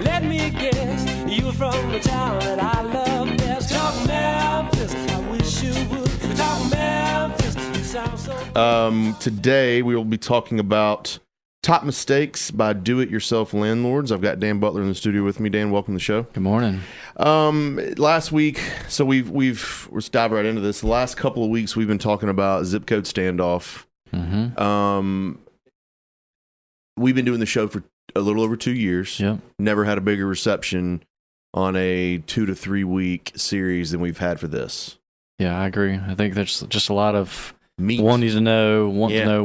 Let me guess, you're from the town that I love best. Talk Memphis, I wish you would. Talk Memphis, you sound so... Today we will be talking about top mistakes by do-it-yourself landlords. I've got Dan Butler in the studio with me. Dan, welcome to the show. Good morning. Last week, so let's dive right into this. The last couple of weeks we've been talking about zip code standoff. Mm-hmm. We've been doing the show for a little over 2 years. Yep. Never had a bigger reception on a 2 to 3 week series than we've had for this. Yeah, I agree. I think there's just a lot of Meat. wanting to know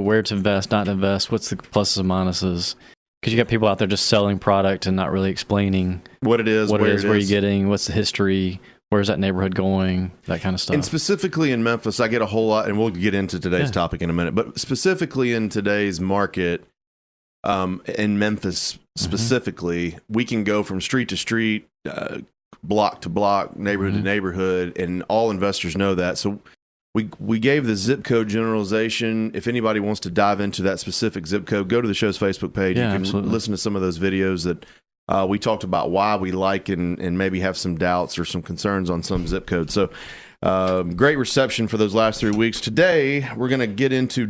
where to invest, not to invest, what's the pluses and minuses. Because you got people out there just selling product and not really explaining what it is, where you're getting, what's the history, where's that neighborhood going, that kind of stuff. And specifically in Memphis, I get a whole lot, and we'll get into today's topic in a minute, but specifically in today's market, in Memphis specifically, we can go from street to street, block to block, neighborhood to neighborhood, and all investors know that. So we gave the zip code generalization. If anybody wants to dive into that specific zip code, go to the show's Facebook page. Yeah, you can absolutely. listen to some of those videos that we talked about why we like and maybe have some doubts or some concerns on some zip codes. So great reception for those last 3 weeks. Today, we're going to get into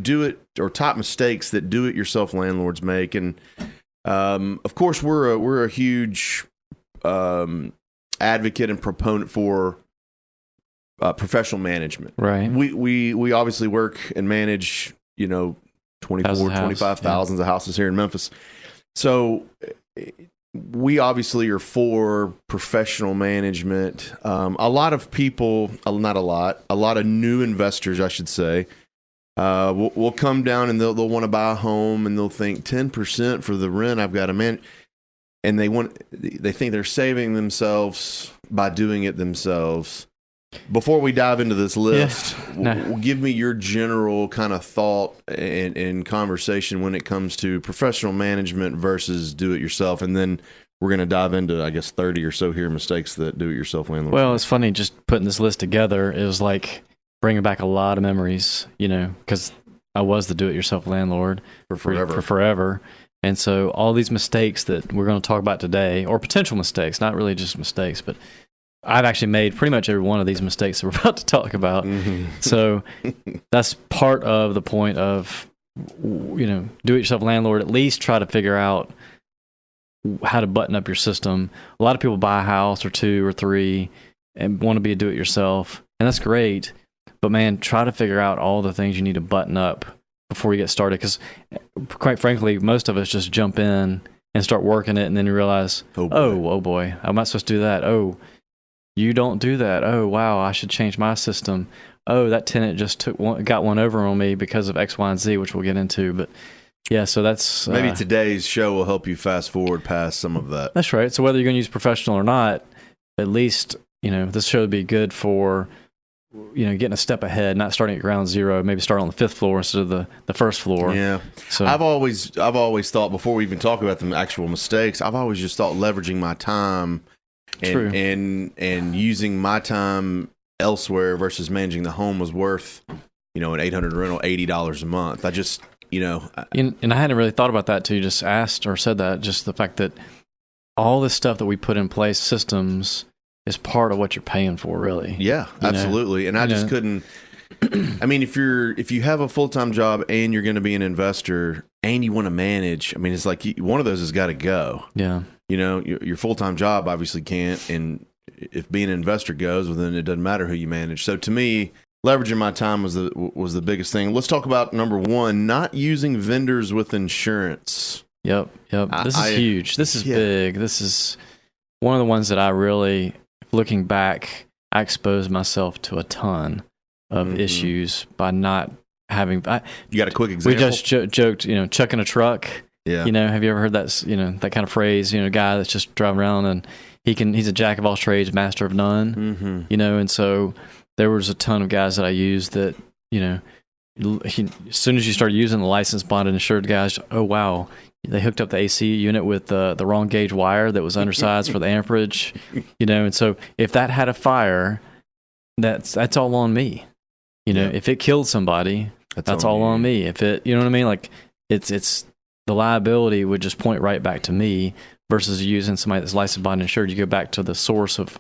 top mistakes that do-it-yourself landlords make. And of course, we're a huge advocate and proponent for professional management. Right. We obviously work and manage, 25,000 of houses here in Memphis. So we obviously are for professional management. A lot of people, a lot of new investors, I should say, will come down and they'll want to buy a home and they'll think 10% for the rent I've got to manage. And they think they're saving themselves by doing it themselves. Before we dive into this list, give me your general kind of thought and conversation when it comes to professional management versus do-it-yourself, and then we're going to dive into, I guess, 30 or so here mistakes that do-it-yourself landlords Well, make. it's funny just putting this list together. It was like bringing back a lot of memories, because I was the do-it-yourself landlord For forever. And so all these mistakes that we're going to talk about today, or potential mistakes, not really just mistakes, but I've actually made pretty much every one of these mistakes that we're about to talk about. Mm-hmm. So that's part of the point of, do-it-yourself landlord. At least try to figure out how to button up your system. A lot of people buy a house or 2 or 3 and want to be a do-it-yourself, and that's great. But man, try to figure out all the things you need to button up before you get started. Because quite frankly, most of us just jump in and start working it, and then you realize, oh boy, I'm not supposed to do that. Oh, you don't do that. Oh, wow, I should change my system. Oh, that tenant just got one over on me because of X, Y, and Z, which we'll get into. But yeah, so that's... Maybe today's show will help you fast forward past some of that. That's right. So whether you're going to use professional or not, at least, this show would be good for, getting a step ahead, not starting at ground zero, maybe start on the 5th floor instead of the first floor. Yeah. So I've always thought, before we even talk about the actual mistakes, I've always just thought leveraging my time and using my time elsewhere versus managing the home was worth, an $800 rental, $80 a month. I just, and I hadn't really thought about that till you just asked or said that. Just the fact that all this stuff that we put in place, systems, is part of what you're paying for, really. Yeah, absolutely. And I just couldn't. I mean, if you have a full-time job and you're going to be an investor and you want to manage, I mean, it's like one of those has got to go. Yeah. Your full-time job obviously can't, and if being an investor goes, well, then it doesn't matter who you manage. So to me, leveraging my time was the biggest thing. Let's talk about number 1, not using vendors with insurance. Yep. This is huge. This is big. This is one of the ones that I really, looking back, I exposed myself to a ton of issues by not having... You got a quick example? We just joked, chucking a truck. Yeah. Have you ever heard that, that kind of phrase, a guy that's just driving around and he's a jack of all trades, master of none, and so there was a ton of guys that I used that, as soon as you started using the licensed bonded insured guys, oh, wow, they hooked up the AC unit with the wrong gauge wire that was undersized for the amperage, and so if that had a fire, that's all on me. If it killed somebody, that's all on me. If it, you know what I mean? Like it's the liability would just point right back to me versus using somebody that's licensed, bond insured. You go back to the source of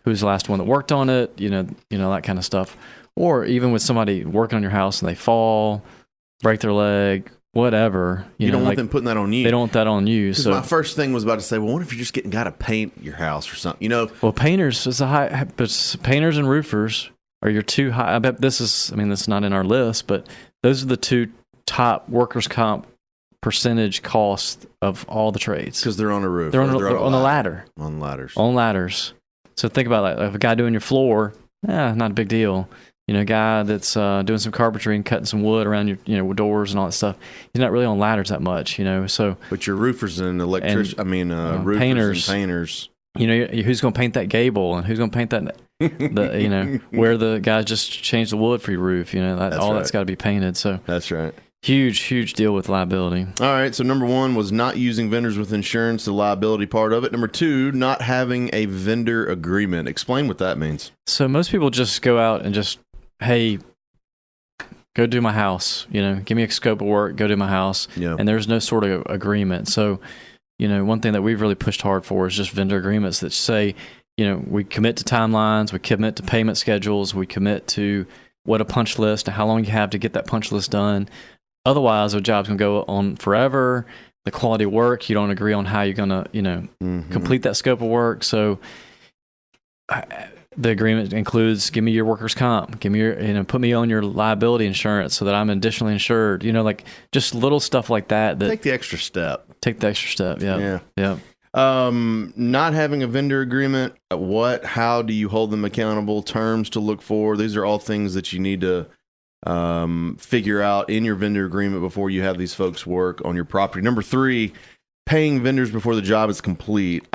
who's the last one that worked on it, that kind of stuff. Or even with somebody working on your house and they fall, break their leg, whatever. You don't want them putting that on you. They don't want that on you. So my first thing was about to say, well, what if you're just getting a guy to paint your house or something? Well, painters is but painters and roofers are your two high. I bet this is not in our list, but those are the two top workers' comp percentage cost of all the trades. Because they're on a roof. They're on the ladder. On ladders. On ladders. So think about that. If a guy doing your floor, not a big deal. A guy that's doing some carpentry and cutting some wood around your doors and all that stuff, he's not really on ladders that much, So, but your roofers and roofers painters, and painters. Who's going to paint that gable and who's going to paint that, where the guy just changed the wood for your roof, that's got to be painted. So that's right. Huge deal with liability. All right. So number 1 was not using vendors with insurance, the liability part of it. Number 2, not having a vendor agreement. Explain what that means. So most people just go out and just, hey, go do my house. Give me a scope of work, go do my house. Yeah. And there's no sort of agreement. So, one thing that we've really pushed hard for is just vendor agreements that say, we commit to timelines, we commit to payment schedules, we commit to what a punch list and how long you have to get that punch list done. Otherwise, a job's going to go on forever. The quality of work, you don't agree on how you're going to, complete that scope of work. So the agreement includes, give me your workers' comp, give me your, put me on your liability insurance so that I'm additionally insured. Just little stuff like that. Take the extra step. Yeah. Not having a vendor agreement. How do you hold them accountable? Terms to look for. These are all things that you need to figure out in your vendor agreement before you have these folks work on your property. Number 3, paying vendors before the job is complete.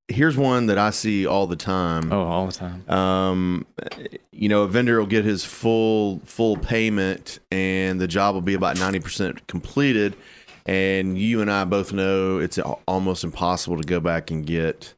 Here's one that I see all the time. Oh, all the time. A vendor will get his full payment and the job will be about 90% completed. And you and I both know it's almost impossible to go back and get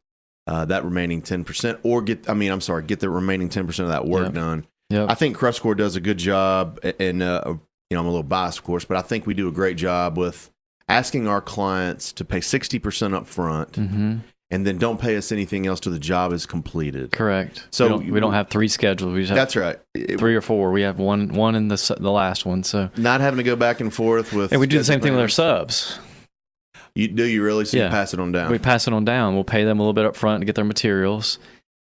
that remaining 10% or get the remaining 10% of that work done. Yep. I think CrestCore does a good job, and I'm a little biased, of course, but I think we do a great job with asking our clients to pay 60% up front, and then don't pay us anything else till the job is completed. Correct. So we don't have 3 schedules. We just have that's right. 3 or 4. We have one in the last one. So not having to go back and forth with. And we do the same thing with our subs. You really? So you pass it on down. We pass it on down. We'll pay them a little bit up front to get their materials.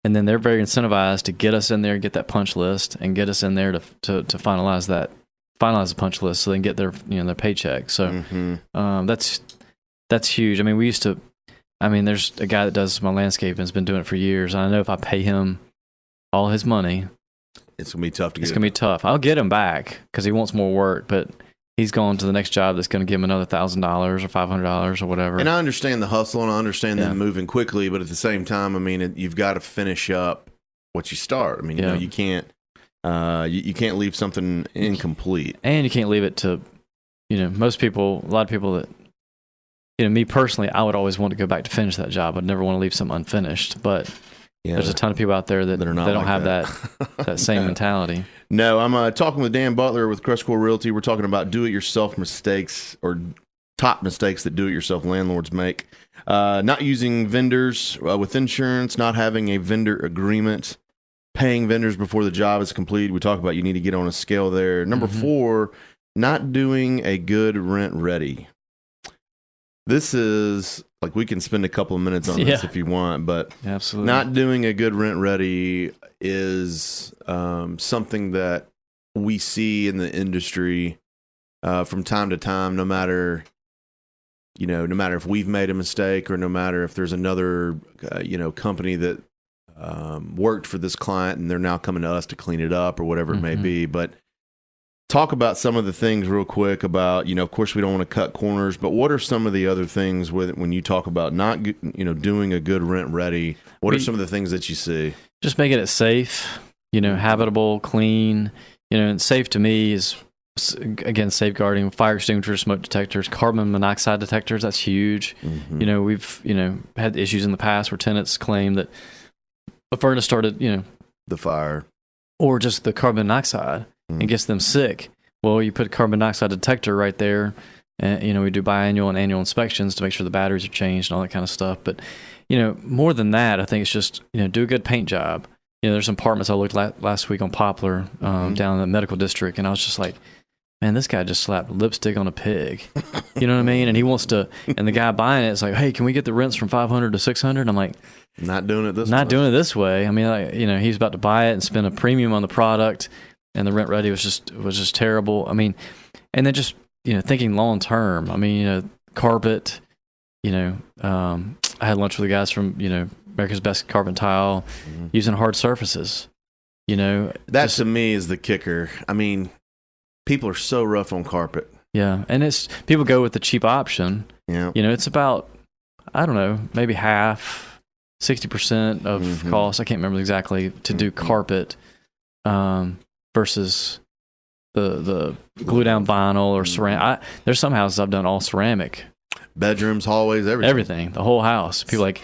And then they're very incentivized to get us in there and get that punch list and get us in there to finalize the punch list so they can get their their paycheck. So that's huge. There's a guy that does my landscaping has been doing it for years. And I know if I pay him all his money, it's gonna be tough to get. It's gonna be tough. I'll get him back because he wants more work, but he's going to the next job that's going to give him another $1,000 or $500 or whatever. And I understand the hustle and I understand them moving quickly, but at the same time, you've got to finish up what you start. You can't you can't leave something incomplete, and you can't leave it to a lot of people that me personally, I would always want to go back to finish that job. I'd never want to leave something unfinished, but. Yeah. There's a ton of people out there that don't have that same mentality. No, I'm talking with Dan Butler with CrestCore Realty. We're talking about do-it-yourself mistakes or top mistakes that do-it-yourself landlords make. Not using vendors with insurance, not having a vendor agreement, paying vendors before the job is complete. We talk about you need to get on a scale there. Number 4, not doing a good rent ready. This is we can spend a couple of minutes on this if you want, but absolutely not doing a good rent ready is something that we see in the industry from time to time. No matter if we've made a mistake or no matter if there's another company that worked for this client and they're now coming to us to clean it up or whatever it may be, but. Talk about some of the things real quick about, of course we don't want to cut corners, but what are some of the other things when you talk about not, doing a good rent ready? What are some of the things that you see? Just making it safe, habitable, clean, and safe to me is, again, safeguarding fire extinguishers, smoke detectors, carbon monoxide detectors. That's huge. We've, had issues in the past where tenants claim that a furnace started, the fire or just the carbon monoxide. And gets them sick. Well, you put a carbon monoxide detector right there, And, we do biannual and annual inspections to make sure the batteries are changed and all that kind of stuff. But, more than that, I think it's just, do a good paint job. There's some apartments I looked at last week on Poplar down in the medical district, and I was just like, man, this guy just slapped lipstick on a pig. You know what I mean? And he wants to, and the guy buying it is like, hey, can we get the rents from $500 to $600? I'm like, not doing it this way. I mean, he's about to buy it and spend a premium on the product, and the rent ready was just terrible. I mean, and then just, thinking long term. I mean, carpet, I had lunch with the guys from, America's Best Carpet and Tile, using hard surfaces. That to me is the kicker. I mean, people are so rough on carpet. Yeah, and it's people go with the cheap option. Yeah, it's about, I don't know, maybe half, 60% of cost. I can't remember exactly to do carpet, versus the glue down vinyl or ceramic. There's some houses I've done all ceramic. Bedrooms, hallways, everything, the whole house. People are like,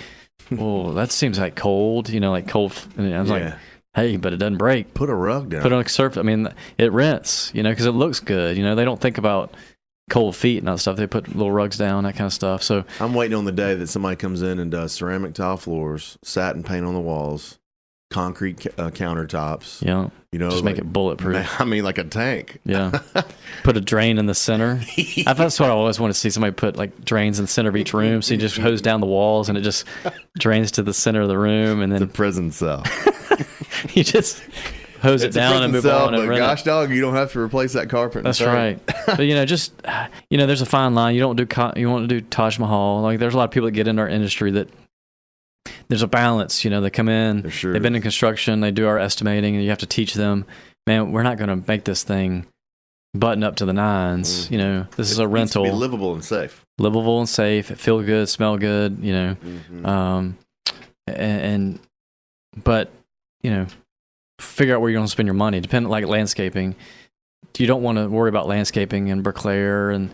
well, that seems like cold. Like cold. And I was like, hey, but it doesn't break. Put a rug down. Put it on a surface. I mean, it rents, because it looks good. They don't think about cold feet and all that stuff. They put little rugs down, that kind of stuff. So I'm waiting on the day that somebody comes in and does ceramic tile floors, satin paint on the walls, concrete countertops. Yeah. Just make it bulletproof. I mean, like a tank. Yeah. Put a drain in the center. That's what I always want to see. Somebody put like drains in the center of each room. So you just hose down the walls and it just drains to the center of the room. And then the prison cell. You just hose it down and move on. But gosh, dog, you don't have to replace that carpet. That's right. But just there's a fine line. You want to do Taj Mahal. Like there's a lot of people that get into our industry that there's a balance. They come in. They've been in construction. They do our estimating, and you have to teach them. Man, we're not going to make this thing button up to the nines. This is a rental. Needs to be livable and safe. Livable and safe. It feel good, smell good. But figure out where you're going to spend your money. Depending, like landscaping, you don't want to worry about landscaping in Berkeley and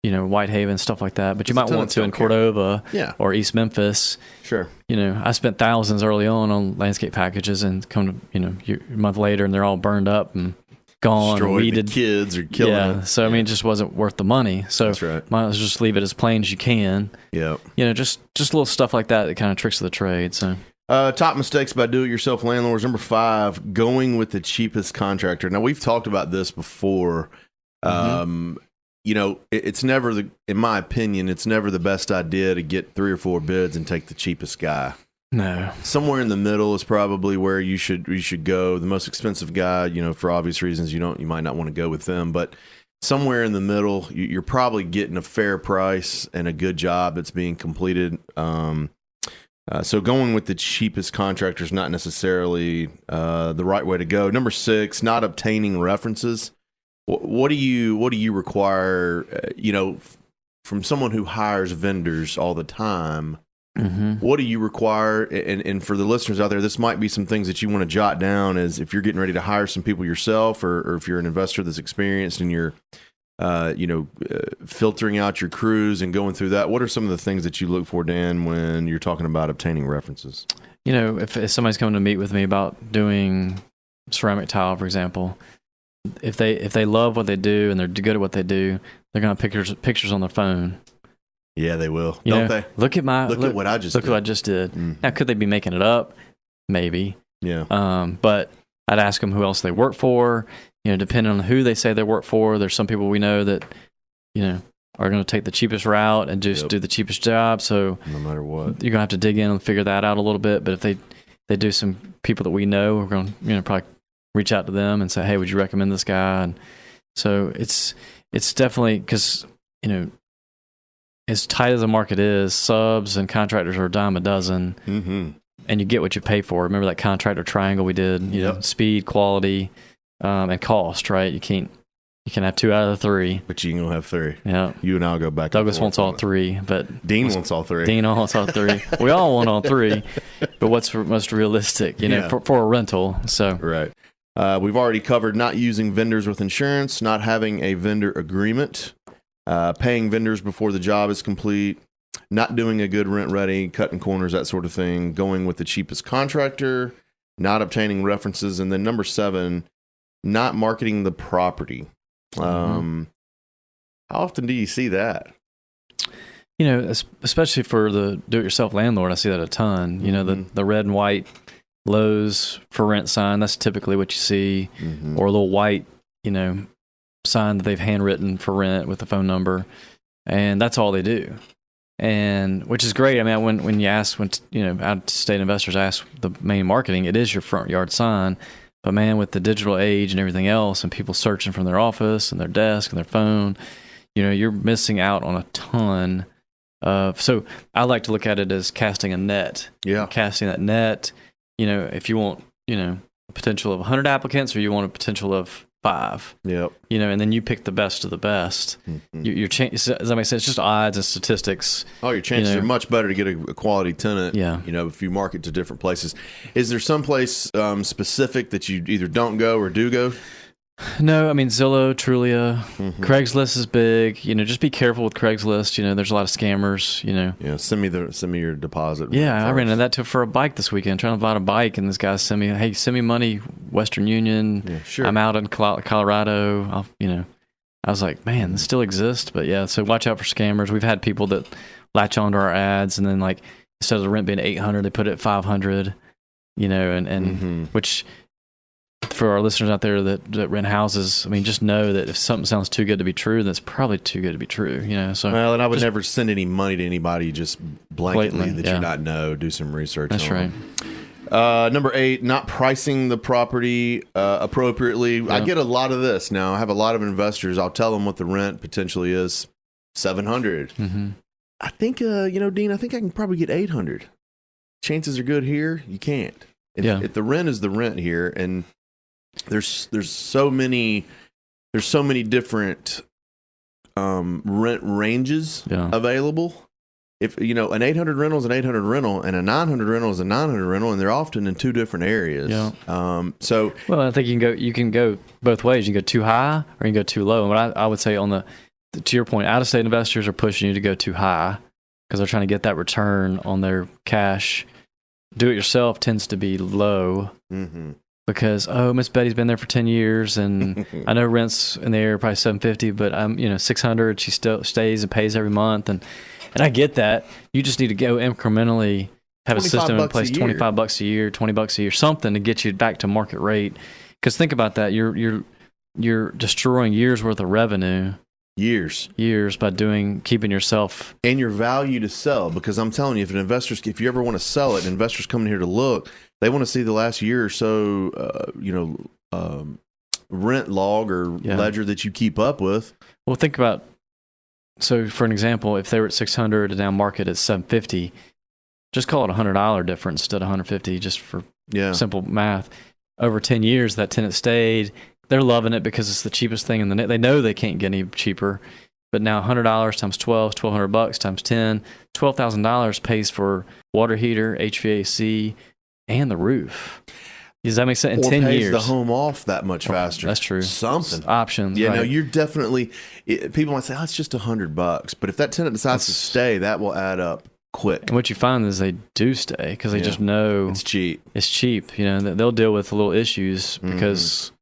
Whitehaven, stuff like that. But you might want to in Cordova or East Memphis. Sure. I spent thousands early on landscape packages, and come to a month later, and they're all burned up and gone, destroyed. Weeded. The kids are killing them. So I mean, it just wasn't worth the money. So that's right. Might as well just leave it as plain as you can. Yeah. Just little stuff like that kind of tricks of the trade. So. Top mistakes by do-it-yourself landlords. Number 5, going with the cheapest contractor. Now, we've talked about this before. It's never in my opinion, it's never the best idea to get 3 or 4 bids and take the cheapest guy. No. Somewhere in the middle is probably where you should go. The most expensive guy, for obvious reasons, you might not want to go with them, but somewhere in the middle, you're probably getting a fair price and a good job that's being completed. So going with the cheapest contractor is not necessarily the right way to go. Number 6, not obtaining references. What do you require? From someone who hires vendors all the time. What do you require? And for the listeners out there, this might be some things that you want to jot down as if you're getting ready to hire some people yourself, or if you're an investor that's experienced and you're filtering out your crews and going through that. What are some of the things that you look for, Dan, when you're talking about obtaining references? If somebody's coming to meet with me about doing ceramic tile, for example, if they love what they do and they're good at what they do, they're going to have pictures on their phone. Yeah, they will. Don't they? Look at what I just did. Now, could they be making it up? Maybe. Yeah. But I'd ask them who else they work for. Depending on who they say they work for, there's some people we know that, are going to take the cheapest route and just do the cheapest job. So no matter what, you're going to have to dig in and figure that out a little bit. But if they do some people that we know, we're going to, probably reach out to them and say, hey, would you recommend this guy? And so it's definitely, because, as tight as the market is, subs and contractors are a dime a dozen, and you get what you pay for. Remember that contractor triangle we did? Speed, quality, and cost. Right? You can have 2 out of the 3, but you can only have 3. Yeah, you and I'll go back. Douglas wants all 3, but Dean wants all 3. Dean wants all 3. We all want all 3, but what's most realistic? For a rental. So right. We've already covered not using vendors with insurance, not having a vendor agreement, paying vendors before the job is complete, not doing a good rent ready, cutting corners, that sort of thing, going with the cheapest contractor, not obtaining references, and then number 7, not marketing the property. How often do you see that? You know, especially for the do-it-yourself landlord, I see that a ton. You know, the red and white Lowe's for rent sign, that's typically what you see, or a little white, you know, sign that they've handwritten for rent with the phone number, and that's all they do. And which is great. I mean, when you ask, you know, out-of-state investors ask the main marketing, it is your front yard sign. But man, with the digital age and everything else, and people searching from their office and their desk and their phone, you know, you're missing out on a ton of. So I like to look at it as casting a net. Yeah, casting that net. You know, if you want, you know, a potential of 100 applicants, or you want a potential of 5. Yep. You know, and then you pick the best of the best. Your chance, does that make sense? It's just odds and statistics. Oh, your chances are much better to get a quality tenant. Yeah. You know, if you market to different places. Is there some place specific that you either don't go or do go? No, I mean, Zillow, Trulia, Craigslist is big. You know, just be careful with Craigslist. You know, there's a lot of scammers, you know. Yeah, send me your deposit. Yeah, I ran into that for a bike this weekend, trying to buy a bike, and this guy sent me, hey, send me money, Western Union. Yeah, sure. I'm out in Colorado. You know, I was like, man, this still exists. But yeah, so watch out for scammers. We've had people that latch onto our ads, and then like instead of the rent being $800, they put it at $500. You know, and which. For our listeners out there that rent houses, I mean, just know that if something sounds too good to be true, that's probably too good to be true. You know, so well, and I would never send any money to anybody just blatantly that you not know. Do some research. That's right. Number 8, not pricing the property appropriately. Yeah. I get a lot of this now. I have a lot of investors. I'll tell them what the rent potentially is, $700. I think, you know, Dean, I think I can probably get $800. Chances are good here. You can't. If the rent is the rent here, and there's so many different rent ranges available. If you know, an 800 rental is an 800 rental, and a 900 rental is a 900 rental, and they're often in 2 different areas. Yeah. So well, I think you can go both ways. You can go too high or you can go too low. And what I would say to your point, out-of-state investors are pushing you to go too high because they're trying to get that return on their cash. Do-it-yourself tends to be low. Because Miss Betty's been there for 10 years, and I know rent's in the area probably $750, but I'm $600. She still stays and pays every month, and I get that. You just need to go incrementally, have a system in place, $25 a year, $20 a year, something to get you back to market rate. Because think about that, you're destroying years worth of revenue. Years by keeping yourself and your value to sell. Because I'm telling you, if you ever want to sell it, investors coming here to look. They want to see the last year or so, rent log or ledger that you keep up with. Well, think about, so for an example, if they were at $600 and now market at $750, just call it $100 difference instead of $150, just for simple math. Over 10 years, that tenant stayed. They're loving it because it's the cheapest thing in the net. They know they can't get any cheaper. But now $100 times 12 is $1,200 times 10. $12,000 pays for water heater, HVAC, and the roof. Does that make sense? In 10 pays years, the home off that much faster. That's true. Something options. Yeah, right. no, you're definitely. People might say, "Oh, it's just $100," but if that tenant decides to stay, that will add up quick. And what you find is they do stay because they just know it's cheap. It's cheap. You know, they'll deal with little issues because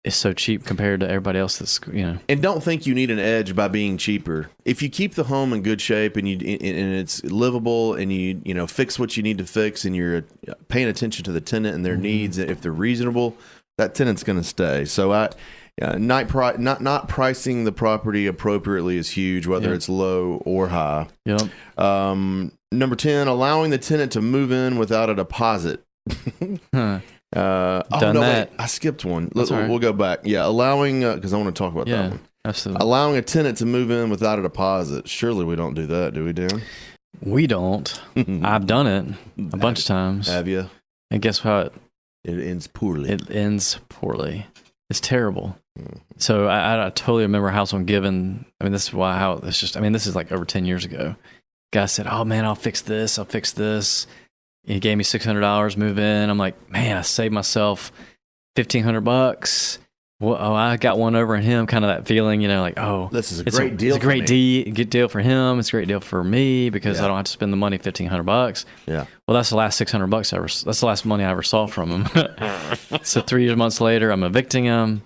it's so cheap compared to everybody else. That's And don't think you need an edge by being cheaper. If you keep the home in good shape and it's livable, and you fix what you need to fix, and you're paying attention to the tenant and their needs, if they're reasonable, that tenant's going to stay. So not pricing the property appropriately is huge, whether it's low or high. Yep. Number 10, allowing the tenant to move in without a deposit. Done that. Wait, I skipped one. Right. We'll go back. Yeah, allowing because I want to talk about that one. Absolutely. Allowing a tenant to move in without a deposit. Surely we don't do that, do we, Dan? We don't. I've done it a bunch of times. Have you? And guess what? It ends poorly. It's terrible. So I totally remember a house on Given. I mean, this is this is like over 10 years ago. Guy said, "Oh man, I'll fix this. He gave me $600, move in. I'm like, man, I saved myself $1,500. Well, I got one over on him. Kind of that feeling, like, oh, this is a great deal. It's a great deal for him. It's a great deal for me because I don't have to spend the money, $1,500. Yeah. Well, that's the last $600 that's the last money I ever saw from him. So 3 months later, I'm evicting him.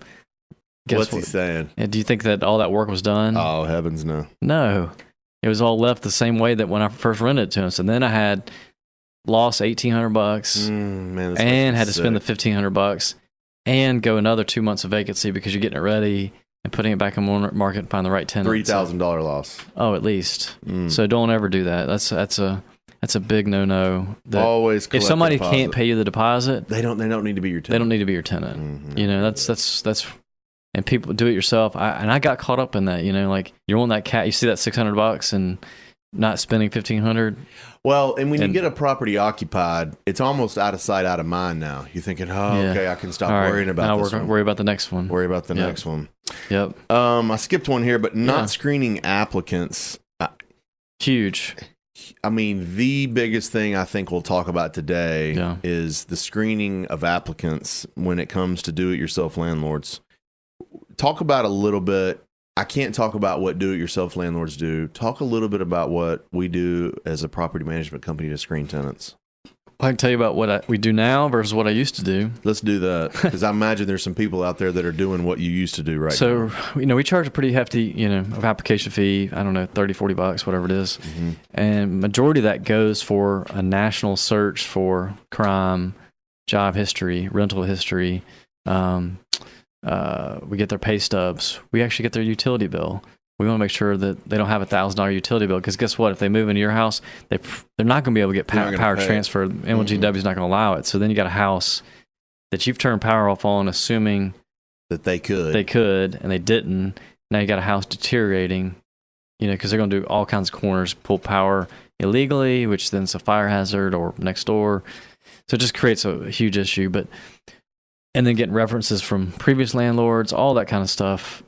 What's he saying? Do you think that all that work was done? Oh, heavens no. No. It was all left the same way that when I first rented it to him. So then I had lost $1,800 Man, and had to spend the $1,500 and go another 2 months of vacancy because you're getting it ready and putting it back on the market and find the right tenant. $3,000 loss. Oh, at least. So don't ever do that. That's a big no-no. Always collect if somebody the deposit. can't pay you the deposit, they don't need to be your tenant. They don't need to be your tenant. Mm-hmm. You know, that's and people do it yourself. I got caught up in that, you know, like you're on that cat, you see that $600 and not spending $1,500. Well, and when you get a property occupied, it's almost out of sight, out of mind now. You're thinking, okay, I can stop worrying about this one. Worry about the next one. Worry about the next one. Yep. I skipped one here, but not screening applicants. Huge. I mean, the biggest thing I think we'll talk about today is the screening of applicants when it comes to do-it-yourself landlords. Talk about a little bit. I can't talk about what do-it-yourself landlords do. Talk a little bit about what we do as a property management company to screen tenants. I can tell you about what we do now versus what I used to do. Let's do that, because I imagine there's some people out there that are doing what you used to do right now. So, you know, we charge a pretty hefty, you know, application fee. I don't know, $30, $40, whatever it is. Mm-hmm. And majority of that goes for a national search for crime, job history, rental history. We get their pay stubs. We actually get their utility bill. We want to make sure that they don't have $1,000 utility bill, because guess what? If they move into your house, they're not going to be able to get power transfer. MLGW is not going to allow it. So then you got a house that you've turned power off on, assuming that they could, and they didn't. Now you got a house deteriorating, you know, because they're going to do all kinds of corners, pull power illegally, which then is a fire hazard, or next door. So it just creates a huge issue. And then getting references from previous landlords, all that kind of stuff.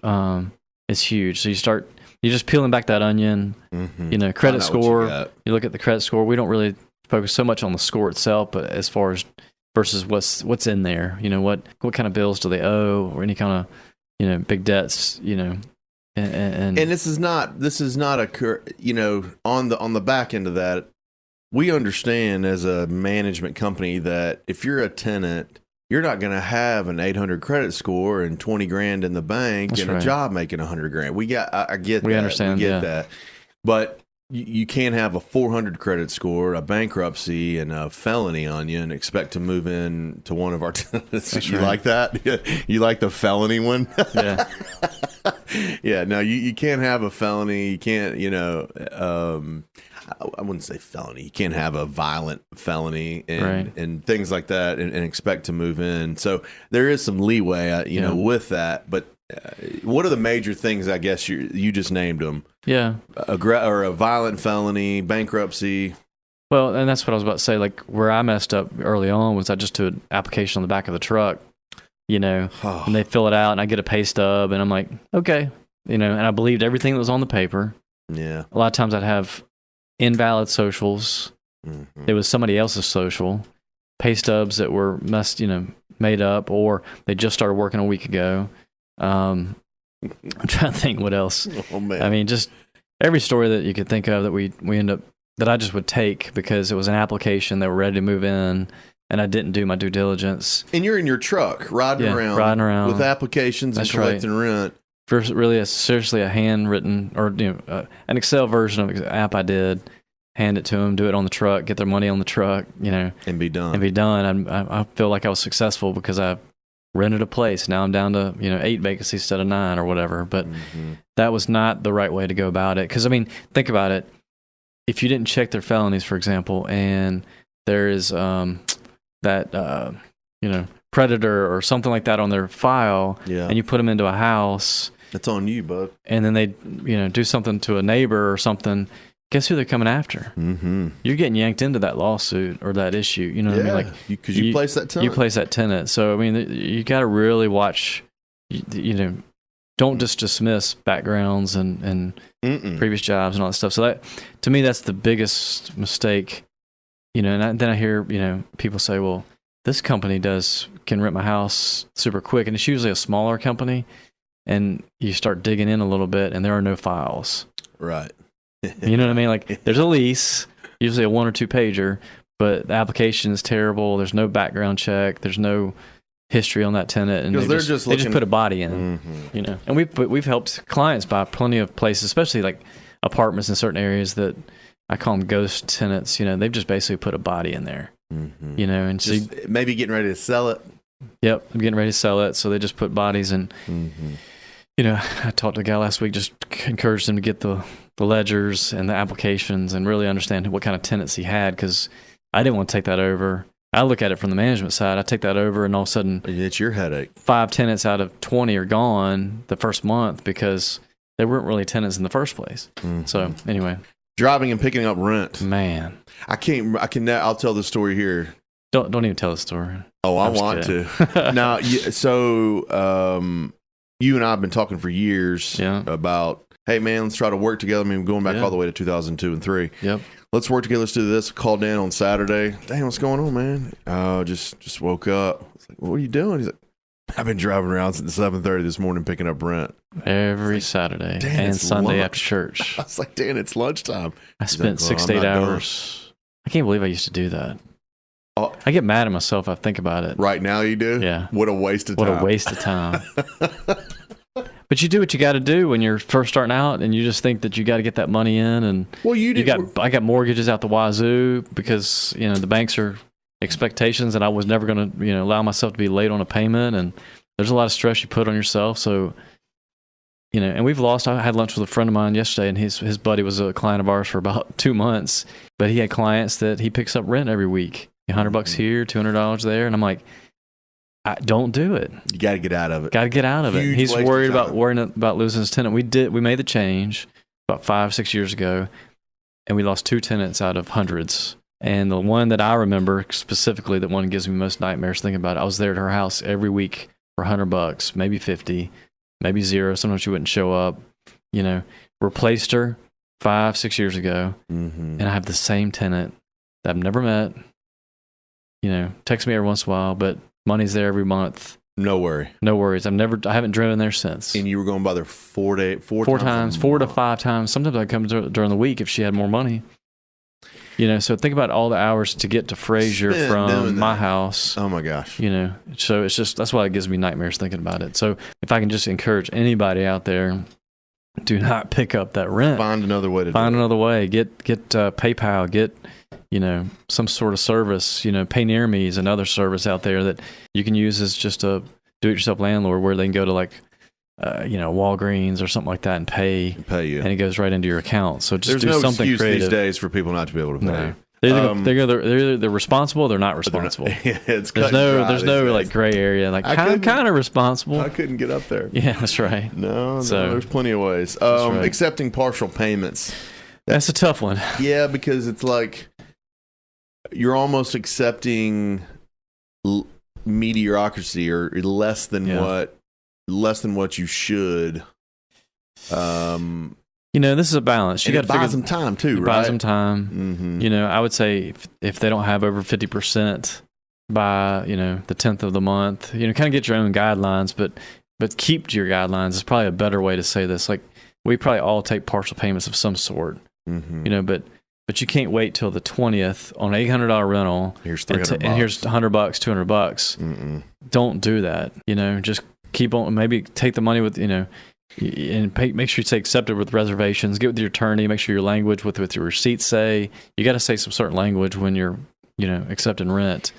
Is huge. So you're just peeling back that onion. Mm-hmm. You know, credit score. You look at the credit score. We don't really focus so much on the score itself, but as far as versus what's in there. You know, what kind of bills do they owe, or any kind of, you know, big debts. You know, and this is not a, you know, on the back end of that, we understand as a management company that if you're a tenant, you're not going to have an 800 credit score and 20 grand in the bank a job making 100 grand. I get that. We understand. We get that. But you can't have a 400 credit score, a bankruptcy, and a felony on you and expect to move in to one of our tenants. Like that? You like the felony one? Yeah. Yeah. No, you can't have a felony. You can't, you know, I wouldn't say felony. You can't have a violent felony and things like that and expect to move in. So there is some leeway, you know, with that. But what are the major things? I guess you just named them. Yeah, or a violent felony, bankruptcy. Well, and that's what I was about to say. Like where I messed up early on was I just do an application on the back of the truck, you know, and they fill it out, and I get a pay stub, and I'm like, okay, you know, and I believed everything that was on the paper. Yeah. A lot of times I'd have invalid socials. Mm-hmm. It was somebody else's social. Pay stubs that were made up, or they just started working a week ago. I'm trying to think what else. Oh man! I mean, just every story that you could think of that we end up that I just would take because it was an application that were ready to move in, and I didn't do my due diligence. And you're in your truck riding around with applications and collecting rent. First, really, seriously, a handwritten or an Excel version of an app I did. Hand it to them, do it on the truck, get their money on the truck, you know, and be done. I feel like I was successful because I rented a place. Now I'm down to 8 vacancies instead of 9 or whatever. But that was not the right way to go about it. Because I mean, think about it. If you didn't check their felonies, for example, and there is predator or something like that on their file, and you put them into a house, that's on you, bud. And then they do something to a neighbor or something. Guess who they're coming after? Mm-hmm. You're getting yanked into that lawsuit or that issue. You know what I mean? Like because you place that tenant. You place that tenant. So I mean, you got to really watch. Don't just dismiss backgrounds and previous jobs and all that stuff. So that, to me, that's the biggest mistake. And then I hear people say, "Well, this company can rent my house super quick," and it's usually a smaller company. And you start digging in a little bit, and there are no files. Right. You know what I mean? Like there's a lease, usually a 1 or 2 pager, but the application is terrible. There's no background check. There's no history on that tenant, and Because they just put a body in, you know. And we've helped clients buy plenty of places, especially like apartments in certain areas that I call them ghost tenants. You know, they've just basically put a body in there, you know, and just so maybe getting ready to sell it. Yep, I'm getting ready to sell it, so they just put bodies in. You know, I talked to a guy last week, just encouraged him to get the ledgers and the applications and really understand what kind of tenants he had, because I didn't want to take that over. I look at it from the management side. I take that over, and all of a sudden, it's your headache. 5 tenants out of 20 are gone the first month because they weren't really tenants in the first place. So anyway, driving and picking up rent. Man, I'll tell the story here. Don't even tell the story. Oh, I want to. Now, so you and I have been talking for years about, hey man, let's try to work together. I mean, going back all the way to 2002 and 3. Yep. Let's work together. Let's do this. Called Dan on Saturday. Damn, what's going on, man? Oh, just woke up. I was like, what are you doing? He's like, I've been driving around since 7:30 this morning picking up rent. Every Saturday and Sunday after church. I was like, Dan, it's lunchtime. I spent 6 to 8 hours. I can't believe I used to do that. I get mad at myself. I think about it. Right now you do? Yeah. What a waste of time. What a waste of time. But you do what you got to do when you're first starting out, and you just think that you got to get that money in. And I got mortgages out the wazoo because, you know, the banks are expectations, and I was never going to, you know, allow myself to be late on a payment. And there's a lot of stress you put on yourself. So, you know, and I had lunch with a friend of mine yesterday, and his buddy was a client of ours for about 2 months, but he had clients that he picks up rent every week. $100 here, $200 there. And I'm like, don't do it. You got to get out of it. Huge He's worried about losing his tenant. We made the change about 5-6 years ago, and we lost 2 tenants out of hundreds. And the one that I remember specifically, that one gives me most nightmares thinking about it, I was there at her house every week for $100, maybe 50, maybe 0. Sometimes she wouldn't show up. You know, replaced her 5-6 years ago, and I have the same tenant that I've never met. You know, text me every once in a while, but money's there every month. No worries. I haven't driven there since. And you were going by there 4 times, 4 to 5 times. Sometimes I'd come during the week if she had more money. You know, so think about all the hours to get to Frazier from my house. Oh my gosh. You know, so it's just, that's why it gives me nightmares thinking about it. So if I can just encourage anybody out there, do not pick up that rent. Find another way to Find another way. Get PayPal. Get, you know, some sort of service. You know, Pay Near Me is another service out there that you can use as just a do-it-yourself landlord, where they can go to like, you know, Walgreens or something like that and pay you, and it goes right into your account. So just do something excuse creative these days for people not to be able to pay. No. They're either responsible or they're not responsible. There's no like gray area. Like kind of responsible. I couldn't get up there. Yeah, that's right. No, there's plenty of ways. Right. Accepting partial payments. That's a tough one. Yeah, because it's like you're almost accepting mediocrity or less than what you should. You know, this is a balance. You got to buy some time too, right? Buy some time. You know, I would say if they don't have over 50% by, you know, the 10th of the month, you know, kind of get your own guidelines, but keep to your guidelines is probably a better way to say this. Like, we probably all take partial payments of some sort, you know, but you can't wait till the 20th on an $800 rental. Here's $300 and here's $100, $200. Don't do that. You know, just keep on. Maybe take the money with, you know, and make sure you say accepted with reservations. Get with your attorney. Make sure your language with your receipts say. You got to say some certain language when you're, you know, accepting rent.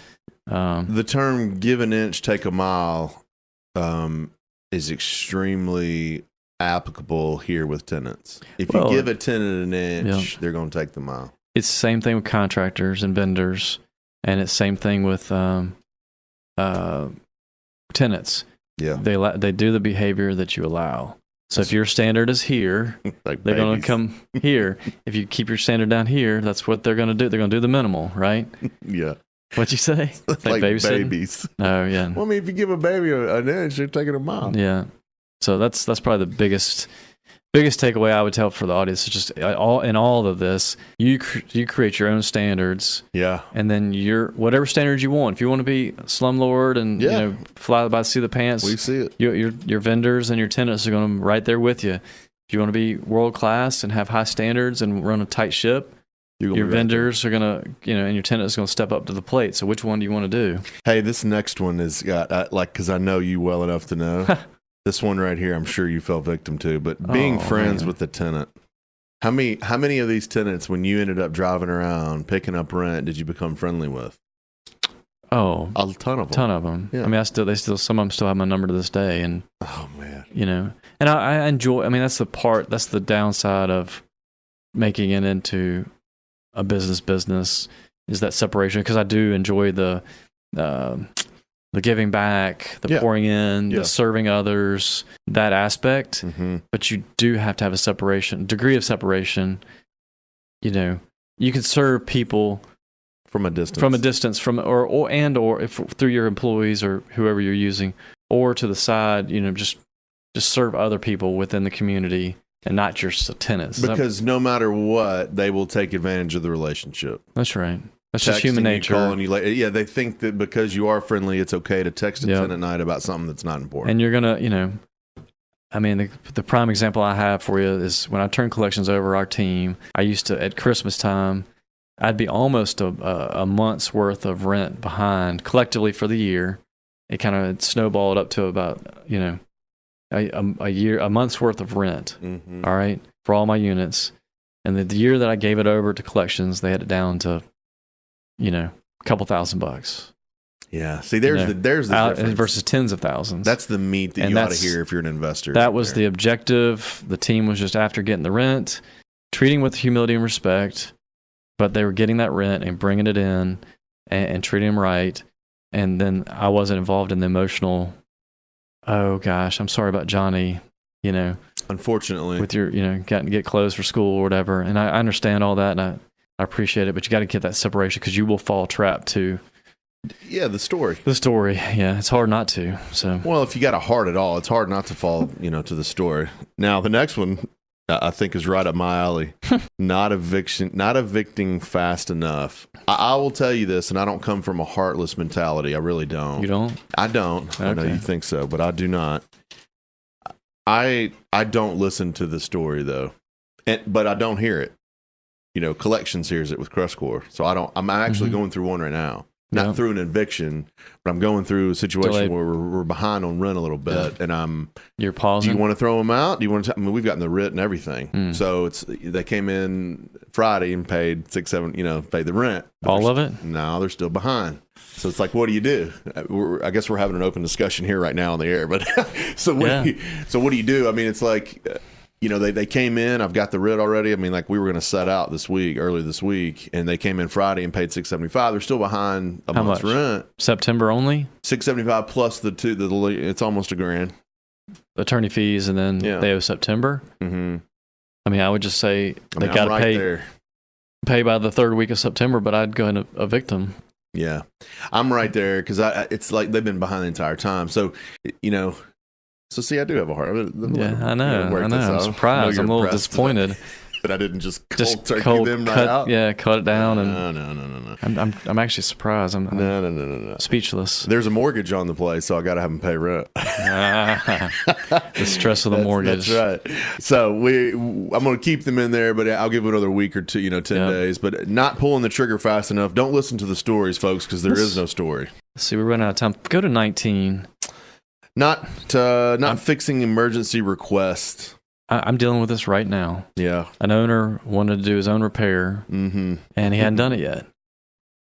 The term "give an inch, take a mile" is extremely applicable here with tenants. If you give a tenant an inch, they're going to take the mile. It's the same thing with contractors and vendors, and it's the same thing with tenants. Yeah, they do the behavior that you allow. So if your standard is here, like they're going to come here. If you keep your standard down here, that's what they're going to do. They're going to do the minimal, right? Yeah. What'd you say? Like babies. Oh, yeah. Well, I mean, if you give a baby an inch, they're taking a mile. Yeah. So that's probably the biggest takeaway I would tell for the audience is just all of this, you create your own standards. Yeah. And then whatever standards you want. If you want to be a slumlord and you know, fly by the seat of the pants, we see it. Your vendors and your tenants are going to be right there with you. If you want to be world class and have high standards and run a tight ship, Your vendors are gonna, and your tenants are gonna step up to the plate. So which one do you want to do? Hey, this next one is got because I know you well enough to know. This one right here, I'm sure you fell victim to. But being friends with the tenant, how many of these tenants, when you ended up driving around picking up rent, did you become friendly with? Oh, a ton of them. Yeah. I mean, some of them still have my number to this day, and oh man, and I enjoy. I mean, that's the downside of making it into a business is that separation, because I do enjoy the giving back, the pouring in, the serving others, that aspect. Mm-hmm. But you do have to have a degree of separation. You can serve people from a distance, or if through your employees or whoever you're using, or to the side, just serve other people within the community and not your tenants. Because no matter what, they will take advantage of the relationship. That's right. That's just human nature. Calling you later. They think that because you are friendly, it's okay to text a tenant at night about something that's not important. And you're gonna, I mean, the prime example I have for you is when I turned collections over our team. I used to, at Christmas time, I'd be almost a month's worth of rent behind collectively for the year. It kind of snowballed up to about, a month's worth of rent. Mm-hmm. All right, for all my units. And the year that I gave it over to collections, they had it down to, a couple $1,000. Yeah. See, there's the difference. Versus tens of thousands. That's the meat that you ought to hear if you're an investor. That was the objective. The team was just after getting the rent, treating with humility and respect. But they were getting that rent and bringing it in and treating them right. And then I wasn't involved in the emotional, oh gosh, I'm sorry about Johnny, Unfortunately. With your, got to get clothes for school or whatever. And I understand all that, and I appreciate it, but you got to get that separation, because you will fall trap to. Yeah, the story. Yeah, it's hard not to. So. Well, if you got a heart at all, it's hard not to fall, to the story. Now, the next one, I think, is right up my alley. Not evicting fast enough. I will tell you this, and I don't come from a heartless mentality. I really don't. You don't? I don't. Okay. I know you think so, but I do not. I don't listen to the story though, but I don't hear it. Collections hears it with CrestCore, so I don't. I'm actually going through one right now. Not through an eviction, but I'm going through a situation where we're behind on rent a little bit, and You're pausing. Do you want to throw them out? Do you want to? We've gotten the writ and everything. So they came in Friday and paid $6-7, paid the rent. All of it? No, they're still behind. So it's like, what do you do? I guess we're having an open discussion here right now on the air. But so what do you do? I mean, it's like. They came in. I've got the writ already. I mean, like we were going to set out early this week, and they came in Friday and paid $675. They're still behind a month's rent. September only? $675 plus it's almost $1,000. Attorney fees, and then they owe September. Mm-hmm. I mean, I would just say they got to pay by the third week of September, but I'd go and evict them. Yeah, I'm right there, because it's like they've been behind the entire time. So, So see, I do have a heart. I know. I'm surprised. I'm a little disappointed that I didn't just cold turkey them right out. Yeah, cut it down. No. I'm actually surprised. I'm no. Speechless. There's a mortgage on the place, so I got to have them pay rent. The stress of the mortgage. That's right. So I'm going to keep them in there, but I'll give it another week or two, 10 days. But not pulling the trigger fast enough. Don't listen to the stories, folks, because there is no story. Let's see, we're running out of time. Go to 19. Not fixing emergency requests. I'm dealing with this right now. Yeah. An owner wanted to do his own repair, and he hadn't done it yet.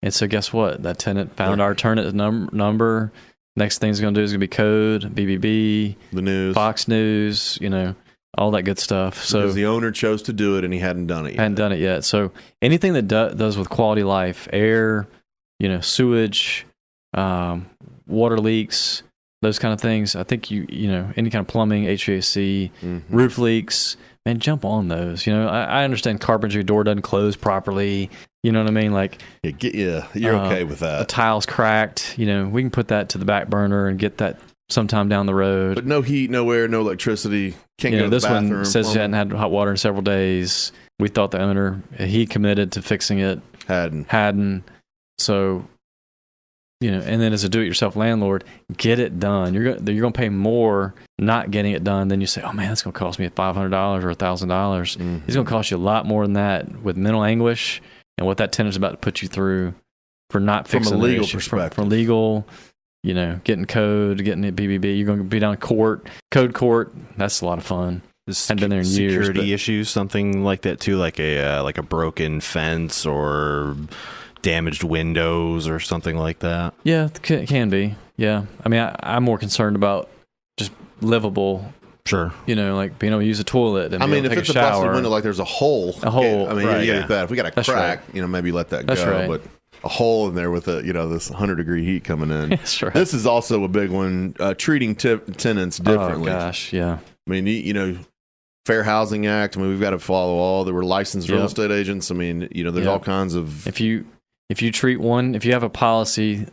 And so guess what? That tenant found our tenant number. Next thing he's going to do is going to be code, BBB, the news, Fox News, all that good stuff. So because the owner chose to do it and he hadn't done it yet. So anything that does with quality life, air, sewage, water leaks, those kind of things. I think any kind of plumbing, HVAC, roof leaks, man, jump on those. I understand carpentry, door doesn't close properly. You know what I mean? Like, you're okay with that. A tile's cracked. We can put that to the back burner and get that sometime down the road. But no heat, no air, no electricity. Can't go to the bathroom. This one says he hadn't had hot water in several days. We thought the owner, he committed to fixing it. Hadn't. So and then as a do-it-yourself landlord, get it done. You're going to pay more not getting it done than you say, oh man, that's going to cost me $500 or $1,000. Mm-hmm. It's going to cost you a lot more than that with mental anguish and what that tenant's about to put you through for not fixing from a legal issue. perspective. From legal, getting code, getting it BBB. You're going to be down code court. That's a lot of fun. I've been there in years. Security issues, something like that too, like a broken fence or damaged windows or something like that. Yeah, it can be. Yeah, I mean, I'm more concerned about just livable. Sure. Like being able to use a toilet and I mean, if take it's a a busted shower. window, like there's a hole. A hole. I mean, Right, you yeah. get that. If we got a That's crack, right. maybe let that That's go. right. But a hole in there with this 100-degree heat coming in. That's right. This is also a big one. Treating tenants differently. Oh gosh, yeah. I mean, Fair Housing Act. I mean, we've got to follow all. There were licensed real Yep. estate agents. I mean, there's Yep. all kinds of. If you treat one, if you have a policy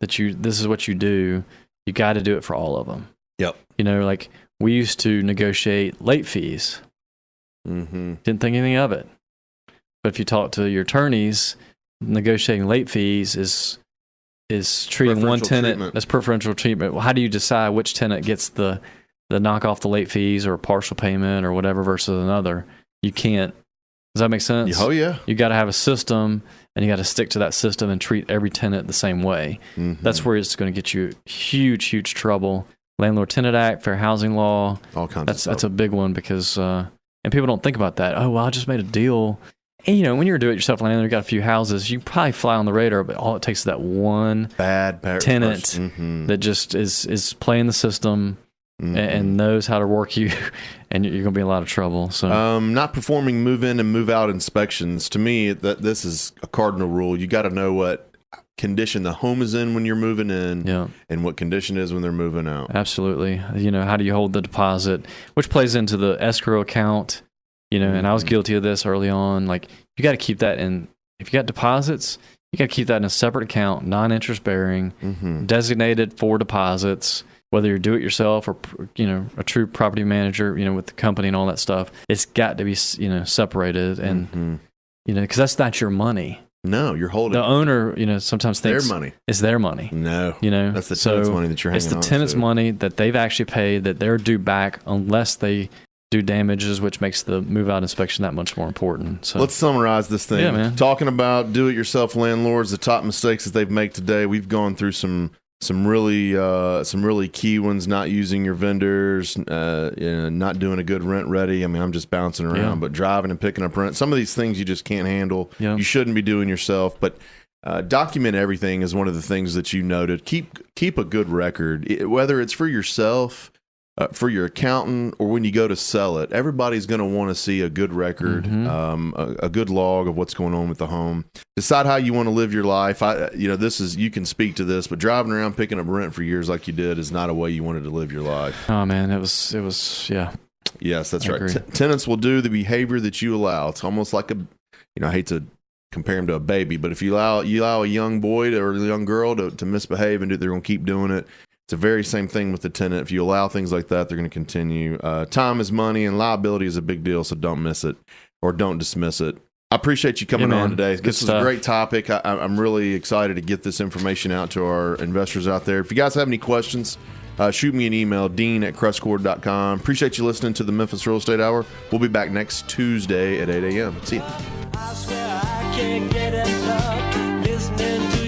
that this is what you do, you got to do it for all of them. Yep. Like we used to negotiate late fees. Mm-hmm. Didn't think anything of it. But if you talk to your attorneys, negotiating late fees is treating one Preferential tenant treatment. as preferential treatment. Well, how do you decide which tenant gets the knock off the late fees or partial payment or whatever versus another? You can't. Does that make sense? Oh yeah. You got to have a system, and you got to stick to that system and treat every tenant the same way. Mm-hmm. That's where it's going to get you huge trouble. Landlord Tenant Act, Fair Housing Law. All kinds of That's stuff. a big one because and people don't think about that. Oh well, I just made a deal. And when you're a do-it-yourself landlord, you got a few houses, you probably fly on the radar, but all it takes is that one bad tenant Mm-hmm. that just is playing the system Mm-hmm. and knows how to work you, and you're going to be in a lot of trouble. So Not performing move-in and move-out inspections. To me, this is a cardinal rule. You got to know what condition the home is in when you're moving in, yeah. and what condition it is when they're moving out. Absolutely. How do you hold the deposit, which plays into the escrow account, and I was guilty of this early on. Like, you got to keep that in. If you got deposits, you got to keep that in a separate account, non-interest bearing, Mm-hmm. designated for deposits, whether you're do it yourself or, a true property manager, with the company and all that stuff. It's got to be, separated and, Mm-hmm. because that's not your money. No, you're holding The owner, sometimes thinks their money. it's their money. No, That's the tenant's money that you're hanging It's the on tenant's to. money that they've actually paid that they're due back unless they do damages, which makes the move-out inspection that much more important. So Let's summarize this thing. Yeah, man. Talking about do-it-yourself landlords, the top mistakes that they've made today. We've gone through some really key ones: not using your vendors, not doing a good rent ready. I mean, I'm just bouncing around, Yeah. but driving and picking up rent. Some of these things you just can't handle. Yeah. You shouldn't be doing yourself, but. Document everything is one of the things that you noted. Keep a good record, whether it's for yourself, for your accountant, or when you go to sell it. Everybody's going to want to see a good record, a good log of what's going on with the home. Decide how you want to live your life. You can speak to this, but driving around picking up rent for years like you did is not a way you wanted to live your life. Oh man, it was yeah. Yes, that's I right. agree. Tenants will do the behavior that you allow. It's almost like I hate to compare him to a baby, but if you allow a young boy or a young girl to misbehave and they're going to keep doing it. It's the very same thing with the tenant. If you allow things like that, they're going to continue. Time is money, and liability is a big deal, so don't miss it or don't dismiss it. I appreciate you coming on today. Good This is stuff. a great topic. I'm really excited to get this information out to our investors out there. If you guys have any questions, shoot me an email, dean@crestcore.com. Appreciate you listening to the Memphis Real Estate Hour. We'll be back next Tuesday at 8 a.m. See you. I swear I can't get enough listening to